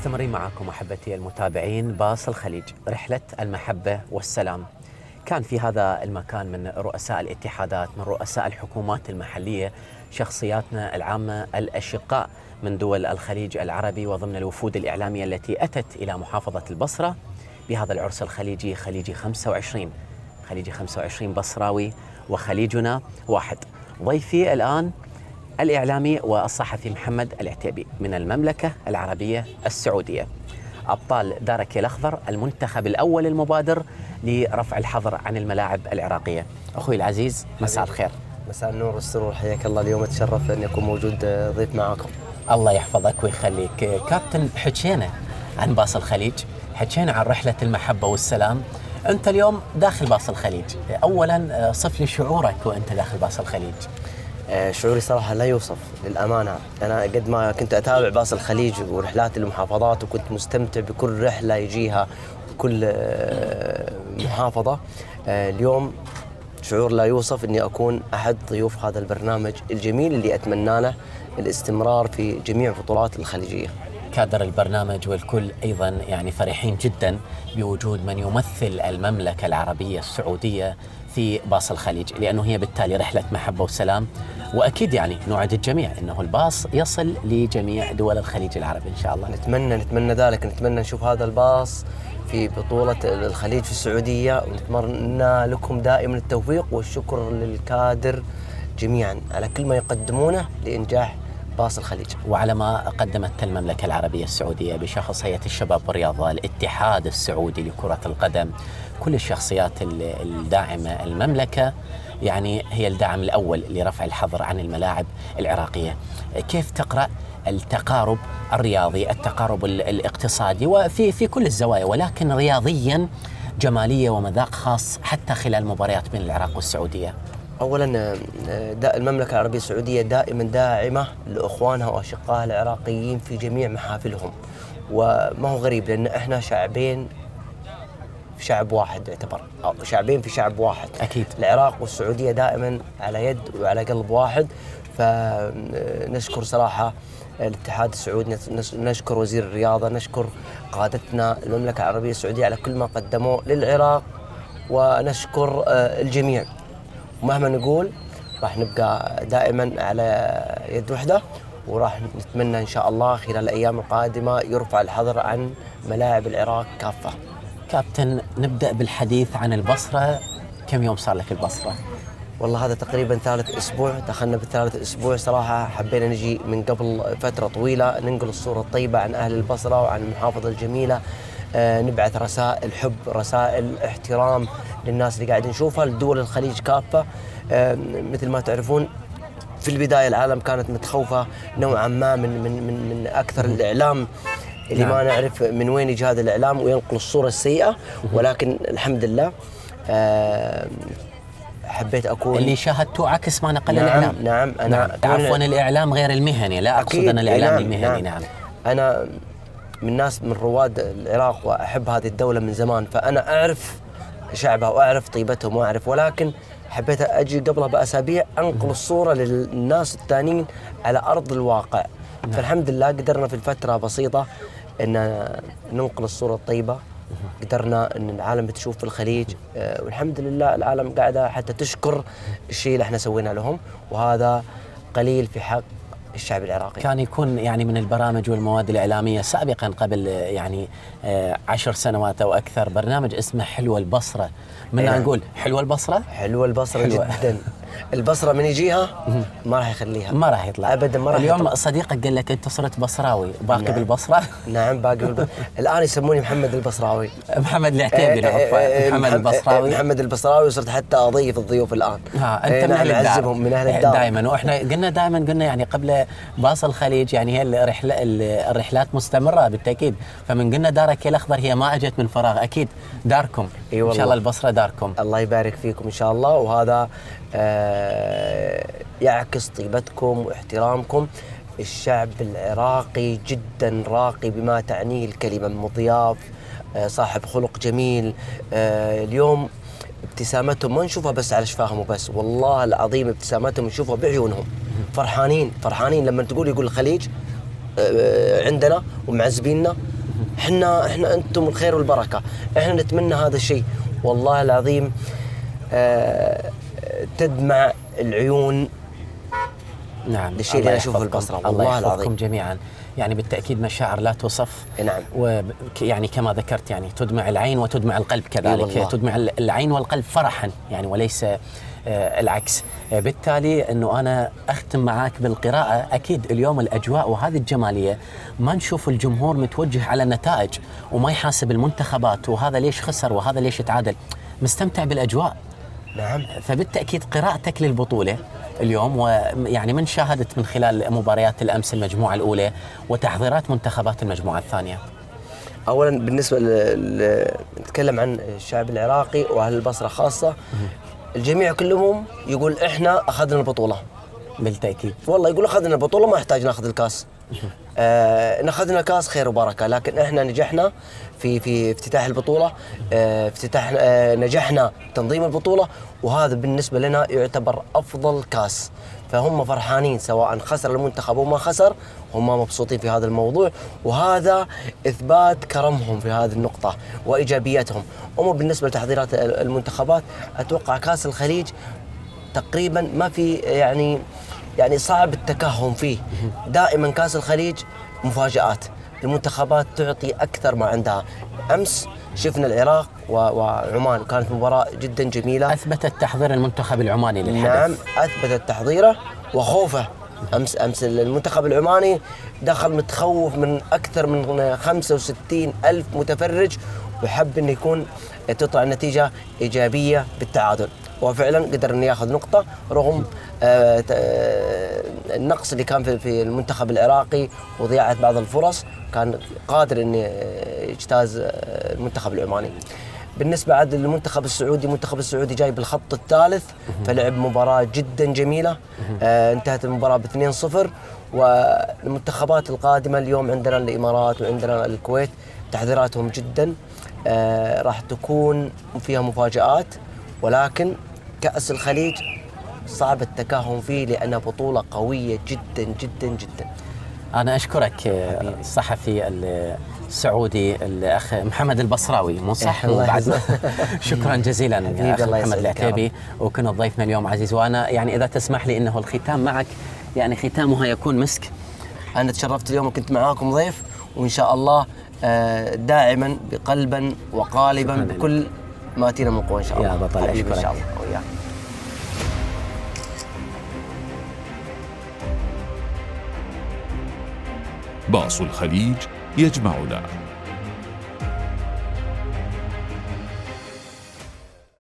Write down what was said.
مستمرين معكم أحبتي المتابعين باص الخليج، رحلة المحبة والسلام. كان في هذا المكان من رؤساء الاتحادات، من رؤساء الحكومات المحلية، شخصياتنا العامة الأشقاء من دول الخليج العربي، وضمن الوفود الإعلامية التي أتت إلى محافظة البصرة بهذا العرس الخليجي، خليجي 25. خليجي 25 بصراوي وخليجنا واحد. ضيفي الآن الإعلامي والصحفي محمد العتيبي من المملكة العربية السعودية، أبطال دارك الأخضر، المنتخب الأول المبادر لرفع الحظر عن الملاعب العراقية. أخوي العزيز مساء الخير. مساء النور والسرور، حياك الله. اليوم أتشرف أن يكون موجود ضيف معاكم. الله يحفظك ويخليك. كابتن، حكينا عن باص الخليج، حكينا عن رحلة المحبة والسلام. أنت اليوم داخل باص الخليج، أولا صف لي شعورك وأنت داخل باص الخليج. شعوري صراحة لا يوصف للأمانة. أنا قد ما كنت أتابع باص الخليج ورحلات المحافظات، وكنت مستمتع بكل رحلة يجيها بكل محافظة. اليوم شعور لا يوصف أني أكون أحد ضيوف هذا البرنامج الجميل اللي أتمنى له الاستمرار في جميع بطولات الخليجية. كادر البرنامج والكل أيضا يعني فرحين جدا بوجود من يمثل المملكة العربية السعودية في باص الخليج، لأنه هي بالتالي رحلة محبة وسلام. وأكيد يعني نوعد الجميع أنه الباص يصل لجميع دول الخليج العربي إن شاء الله. نتمنى ذلك، نتمنى نشوف هذا الباص في بطولة الخليج في السعودية، ونتمنى لكم دائما التوفيق والشكر للكادر جميعا على كل ما يقدمونه لإنجاح باص الخليج، وعلى ما قدمت المملكة العربية السعودية بشخص هيئة الشباب والرياضة، الاتحاد السعودي لكرة القدم، كل الشخصيات الداعمة المملكة، يعني هي الداعم الأول لرفع الحظر عن الملاعب العراقية. كيف تقرأ التقارب الرياضي، التقارب الاقتصادي وفي كل الزوايا، ولكن رياضيا جمالية ومذاق خاص حتى خلال مباريات بين العراق والسعودية؟ أولاً المملكة العربية السعودية دائماً داعمة لإخوانها وأشقائها العراقيين في جميع محافلهم، وما هو غريب لأن إحنا شعبين في شعب واحد، يعتبر أو شعبين في شعب واحد. أكيد. العراق والسعودية دائماً على يد وعلى قلب واحد. فنشكر صراحة الاتحاد السعودي، نشكر وزير الرياضة، نشكر قادتنا المملكة العربية السعودية على كل ما قدموه للعراق، ونشكر الجميع. ومهما نقول راح نبقى دائما على يد وحدة، وراح نتمنى إن شاء الله خلال الأيام القادمة يرفع الحظر عن ملاعب العراق كافة. كابتن، نبدأ بالحديث عن البصرة. كم يوم صار لك البصرة؟ والله هذا تقريبا ثالث أسبوع، دخلنا بالثالث أسبوع. صراحة حبينا نجي من قبل فترة طويلة ننقل الصورة الطيبة عن أهل البصرة وعن المحافظة الجميلة، نبعث رسائل حب، رسائل احترام للناس اللي قاعدين نشوفها، لدول الخليج كافة. مثل ما تعرفون في البداية العالم كانت متخوفة نوعا ما من أكثر الإعلام اللي ما نعرف من وين يجي هذا الإعلام وينقل الصورة السيئة، ولكن الحمد لله حبيت أكون اللي شاهدته عكس ما نقل الإعلام. نعم أنا عفوا الإعلام غير المهني، لا أقصد أنا الإعلام المهني. نعم أنا من ناس من رواد العراق وأحب هذه الدولة من زمان، فأنا أعرف شعبها وأعرف طيبتهم وأعرف، ولكن حبيت أجي قبلها بأسابيع أنقل الصورة للناس الثانيين على أرض الواقع. فالحمد لله قدرنا في الفترة بسيطة أن ننقل الصورة الطيبة، قدرنا أن العالم تشوف في الخليج، والحمد لله العالم قاعدة حتى تشكر الشيء اللي احنا سوينا لهم، وهذا قليل في حق الشعب العراقي. كان يكون يعني من البرامج والمواد الإعلامية سابقا قبل يعني 10 سنوات أو أكثر برنامج اسمه حلوة البصرة. نقول حلوة البصرة؟ حلوة البصرة جدا. البصرة من يجيها ما راح يخليها، ما راح يطلع أبدا، ما راح اليوم يطلع. صديقك قال لك أنت صرت بصراوي باقي بالبصرة؟ نعم باقي الآن يسموني محمد البصراوي. محمد العتيبي. محمد البصراوي. محمد البصراوي، وصرت حتى أضيف الضيوف الآن. أنت من أهل الدار. من أهل الدار دائما. وإحنا قلنا يعني قبل باص الخليج يعني هي الرحلات مستمرة بالتأكيد، فمن قلنا دارك الأخضر هي ما أجت من فراغ، أكيد داركم. إن شاء الله البصرة داركم. الله يبارك فيكم إن شاء الله، وهذا يعكس طيبتكم واحترامكم. الشعب العراقي جدا راقي بما تعنيه الكلمة، مضياف، صاحب خلق جميل. اليوم ابتسامتهم ما نشوفها بس على شفاهم وبس، والله العظيم ابتسامتهم نشوفها بعيونهم، فرحانين لما يقول الخليج عندنا ومعزبيننا. احنا انتم الخير والبركه، احنا نتمنى هذا الشيء والله العظيم. تدمع العيون. نعم، الشيء اللي انا اشوفه في البصره والله الله يحفظكم العظيم جميعا. يعني بالتاكيد مشاعر لا توصف. نعم. ويعني كما ذكرت يعني تدمع العين وتدمع القلب كذلك، تدمع العين والقلب فرحا يعني وليس العكس. بالتالي انه انا اختم معاك بالقراءه. اكيد اليوم الاجواء وهذه الجماليه ما نشوف الجمهور متوجه على النتائج وما يحاسب المنتخبات وهذا ليش خسر وهذا ليش تعادل، مستمتع بالاجواء. نعم. فبالتاكيد قراءتك للبطوله اليوم ويعني من شاهدت من خلال مباريات الامس المجموعه الاولى وتحضيرات منتخبات المجموعه الثانيه. اولا بالنسبه نتكلم عن الشعب العراقي واهل البصره خاصه، الجميع كلهم يقول احنا اخذنا البطوله. بالتاكيد والله يقول اخذنا البطوله ما يحتاج ناخذ الكاس. ان اخذنا الكاس خير وبركه، لكن احنا نجحنا في افتتاح البطوله، نجحنا تنظيم البطوله، وهذا بالنسبه لنا يعتبر افضل كاس. فهم فرحانين سواء خسر المنتخب او ما خسر، هم مبسوطين في هذا الموضوع، وهذا اثبات كرمهم في هذه النقطه وايجابيتهم. اما بالنسبه لتحضيرات المنتخبات، اتوقع كاس الخليج تقريبا ما في يعني صعب التكهن فيه. دائما كاس الخليج مفاجآت، المنتخبات تعطي أكثر ما عندها. أمس شفنا العراق وعمان، كانت مباراة جدا جميلة. أثبتت تحضير المنتخب العماني للحدث. نعم، أثبتت تحضيره وخوفه. أمس المنتخب العماني دخل متخوف من أكثر من 65 ألف متفرج، وحب أن تطلع النتيجة إيجابية بالتعادل، وفعلا قدر أن يأخذ نقطة رغم النقص اللي كان في المنتخب العراقي وضياعة بعض الفرص. كان قادر أن يجتاز المنتخب العماني. بالنسبة عاد للمنتخب السعودي، المنتخب السعودي جاي بالخط الثالث، فلعب مباراة جدا جميلة. انتهت المباراة ب2-0. والمنتخبات القادمة اليوم عندنا الإمارات وعندنا الكويت، تحضيراتهم جدا راح تكون فيها مفاجآت، ولكن كأس الخليج صعب التكهن فيه لأنها بطولة قوية جدا جدا جدا. أنا أشكرك الصحفي السعودي الأخ محمد البصراوي، مو صح؟ شكرا جزيلا أخ محمد العتيبي، وكنت ضيفنا اليوم عزيز. وأنا يعني إذا تسمح لي إنه الختام معك يعني ختامها يكون مسك. أنا تشرفت اليوم وكنت معاكم ضيف، وإن شاء الله داعما بقلبا وقالبا بكل ما أتينا من قوة إن شاء الله. يا بطل أشكرك إن شاء الله. وياك. باص الخليج يجمعنا.